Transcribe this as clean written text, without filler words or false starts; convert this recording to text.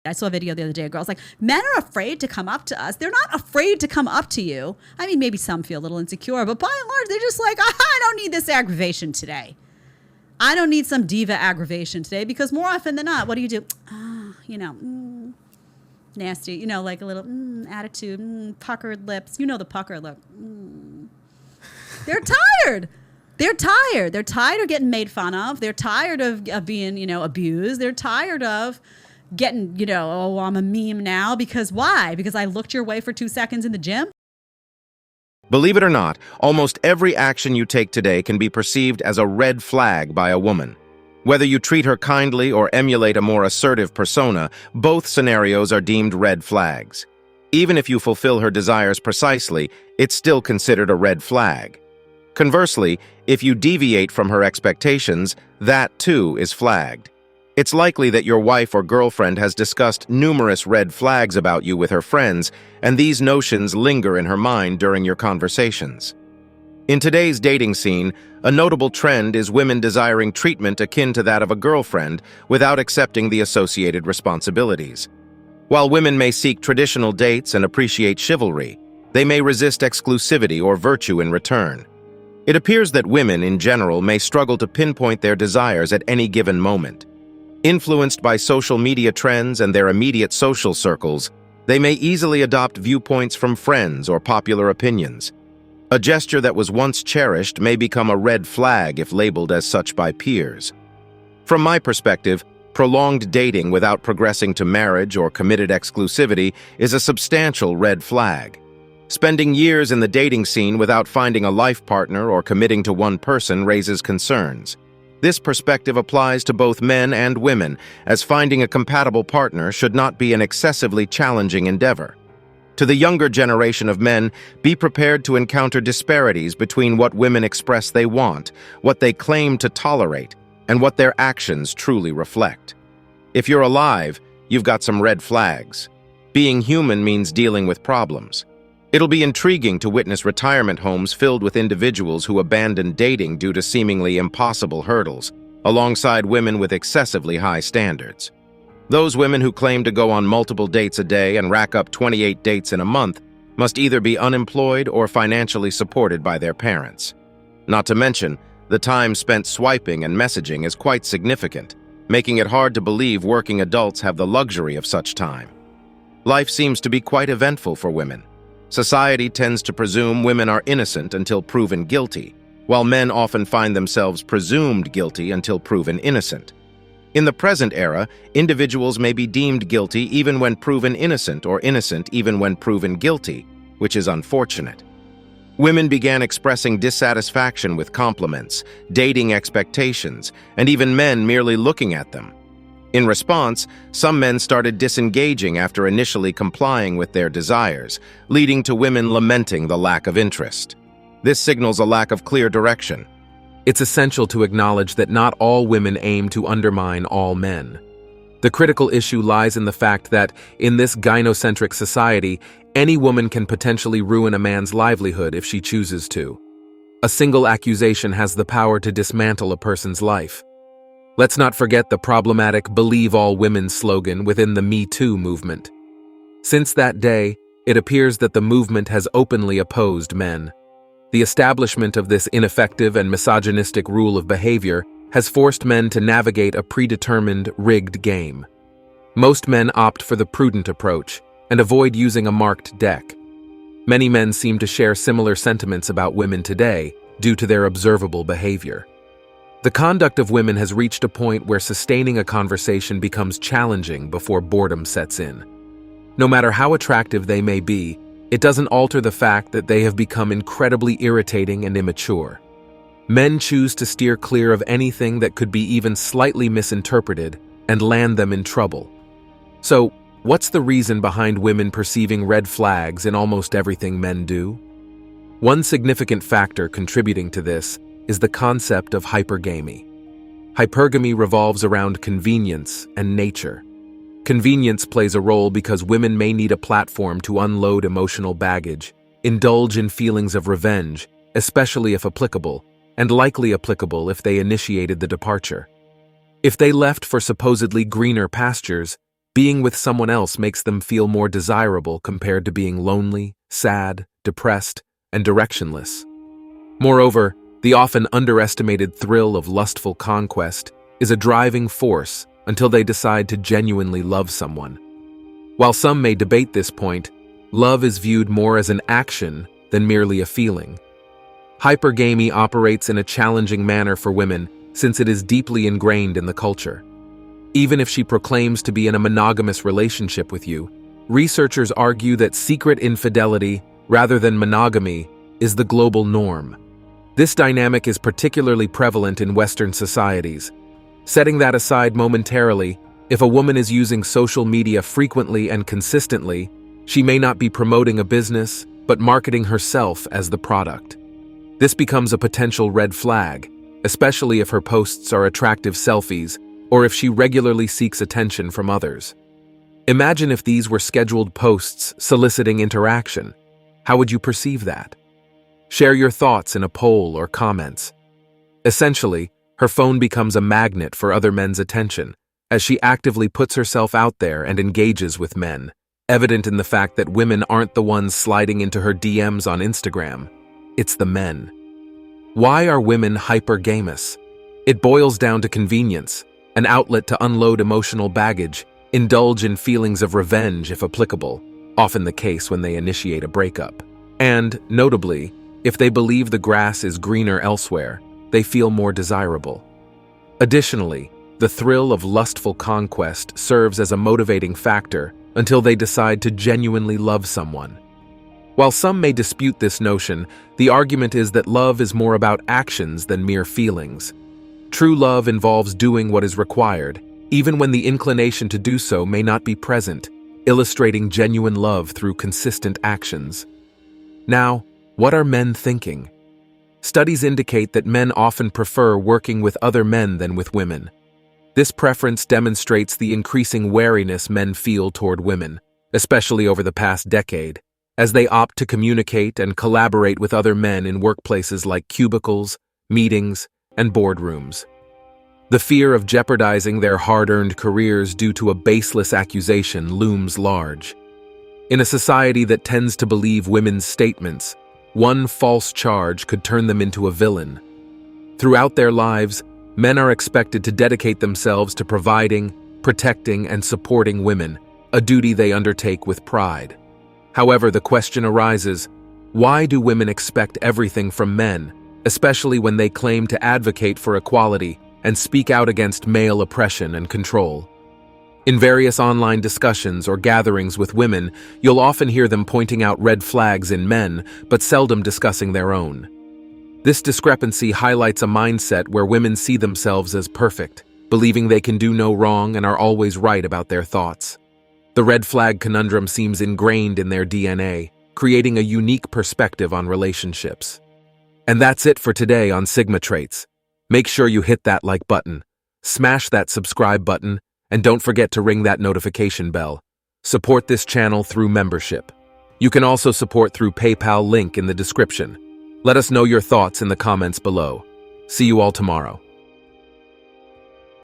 I saw a video the other day. A girl's like, men are afraid to come up to us. They're not afraid to come up to you. I mean, maybe some feel a little insecure, but by and large, they're just like, I don't need this aggravation today. I don't need some diva aggravation today, because more often than not, what do you do? Nasty, like a little attitude, puckered lips. The pucker look. They're tired. They're tired. They're tired of getting made fun of. They're tired of being, abused. They're tired of getting, oh, I'm a meme now. Because why? Because I looked your way for 2 seconds in the gym? Believe it or not, almost every action you take today can be perceived as a red flag by a woman. Whether you treat her kindly or emulate a more assertive persona, both scenarios are deemed red flags. Even if you fulfill her desires precisely, it's still considered a red flag. Conversely, if you deviate from her expectations, that too is flagged. It's likely that your wife or girlfriend has discussed numerous red flags about you with her friends, and these notions linger in her mind during your conversations. In today's dating scene, a notable trend is women desiring treatment akin to that of a girlfriend without accepting the associated responsibilities. While women may seek traditional dates and appreciate chivalry, they may resist exclusivity or virtue in return. It appears that women, in general, may struggle to pinpoint their desires at any given moment. Influenced by social media trends and their immediate social circles, they may easily adopt viewpoints from friends or popular opinions. A gesture that was once cherished may become a red flag if labeled as such by peers. From my perspective, prolonged dating without progressing to marriage or committed exclusivity is a substantial red flag. Spending years in the dating scene without finding a life partner or committing to one person raises concerns. This perspective applies to both men and women, as finding a compatible partner should not be an excessively challenging endeavor. To the younger generation of men, be prepared to encounter disparities between what women express they want, what they claim to tolerate, and what their actions truly reflect. If you're alive, you've got some red flags. Being human means dealing with problems. It'll be intriguing to witness retirement homes filled with individuals who abandon dating due to seemingly impossible hurdles, alongside women with excessively high standards. Those women who claim to go on multiple dates a day and rack up 28 dates in a month must either be unemployed or financially supported by their parents. Not to mention, the time spent swiping and messaging is quite significant, making it hard to believe working adults have the luxury of such time. Life seems to be quite eventful for women. Society tends to presume women are innocent until proven guilty, while men often find themselves presumed guilty until proven innocent. In the present era, individuals may be deemed guilty even when proven innocent, or innocent even when proven guilty, which is unfortunate. Women began expressing dissatisfaction with compliments, dating expectations, and even men merely looking at them. In response, some men started disengaging after initially complying with their desires, leading to women lamenting the lack of interest. This signals a lack of clear direction. It's essential to acknowledge that not all women aim to undermine all men. The critical issue lies in the fact that, in this gynocentric society, any woman can potentially ruin a man's livelihood if she chooses to. A single accusation has the power to dismantle a person's life. Let's not forget the problematic "Believe All Women" slogan within the Me Too movement. Since that day, it appears that the movement has openly opposed men. The establishment of this ineffective and misogynistic rule of behavior has forced men to navigate a predetermined, rigged game. Most men opt for the prudent approach and avoid using a marked deck. Many men seem to share similar sentiments about women today due to their observable behavior. The conduct of women has reached a point where sustaining a conversation becomes challenging before boredom sets in. No matter how attractive they may be, it doesn't alter the fact that they have become incredibly irritating and immature. Men choose to steer clear of anything that could be even slightly misinterpreted and land them in trouble. So, what's the reason behind women perceiving red flags in almost everything men do? One significant factor contributing to this is the concept of hypergamy. Hypergamy revolves around convenience and nature. Convenience plays a role because women may need a platform to unload emotional baggage, indulge in feelings of revenge, especially if applicable, and likely applicable if they initiated the departure. If they left for supposedly greener pastures, Being with someone else makes them feel more desirable compared to being lonely, sad, depressed, and directionless. Moreover, the often underestimated thrill of lustful conquest is a driving force until they decide to genuinely love someone. While some may debate this point, love is viewed more as an action than merely a feeling. Hypergamy operates in a challenging manner for women since it is deeply ingrained in the culture. Even if she proclaims to be in a monogamous relationship with you, researchers argue that secret infidelity, rather than monogamy, is the global norm. This dynamic is particularly prevalent in Western societies. Setting that aside momentarily, if a woman is using social media frequently and consistently, she may not be promoting a business, but marketing herself as the product. This becomes a potential red flag, especially if her posts are attractive selfies or if she regularly seeks attention from others. Imagine if these were scheduled posts soliciting interaction. How would you perceive that? Share your thoughts in a poll or comments. Essentially, her phone becomes a magnet for other men's attention, as she actively puts herself out there and engages with men, evident in the fact that women aren't the ones sliding into her DMs on Instagram. It's the men. Why are women hypergamous? It boils down to convenience, an outlet to unload emotional baggage, indulge in feelings of revenge if applicable, often the case when they initiate a breakup. And, notably, if they believe the grass is greener elsewhere, they feel more desirable. Additionally, the thrill of lustful conquest serves as a motivating factor until they decide to genuinely love someone. While some may dispute this notion, the argument is that love is more about actions than mere feelings. True love involves doing what is required, even when the inclination to do so may not be present, illustrating genuine love through consistent actions. Now, what are men thinking? Studies indicate that men often prefer working with other men than with women. This preference demonstrates the increasing wariness men feel toward women, especially over the past decade, as they opt to communicate and collaborate with other men in workplaces like cubicles, meetings, and boardrooms. The fear of jeopardizing their hard-earned careers due to a baseless accusation looms large. In a society that tends to believe women's statements, one false charge could turn them into a villain. Throughout their lives, men are expected to dedicate themselves to providing, protecting, and supporting women, a duty they undertake with pride. However, the question arises, why do women expect everything from men, especially when they claim to advocate for equality and speak out against male oppression and control? In various online discussions or gatherings with women, you'll often hear them pointing out red flags in men, but seldom discussing their own. This discrepancy highlights a mindset where women see themselves as perfect, believing they can do no wrong and are always right about their thoughts. The red flag conundrum seems ingrained in their DNA, creating a unique perspective on relationships. And that's it for today on Sigma Traits. Make sure you hit that like button, smash that subscribe button, and don't forget to ring that notification bell. Support this channel through membership. You can also support through PayPal link in the description. Let us know your thoughts in the comments below. See you all tomorrow.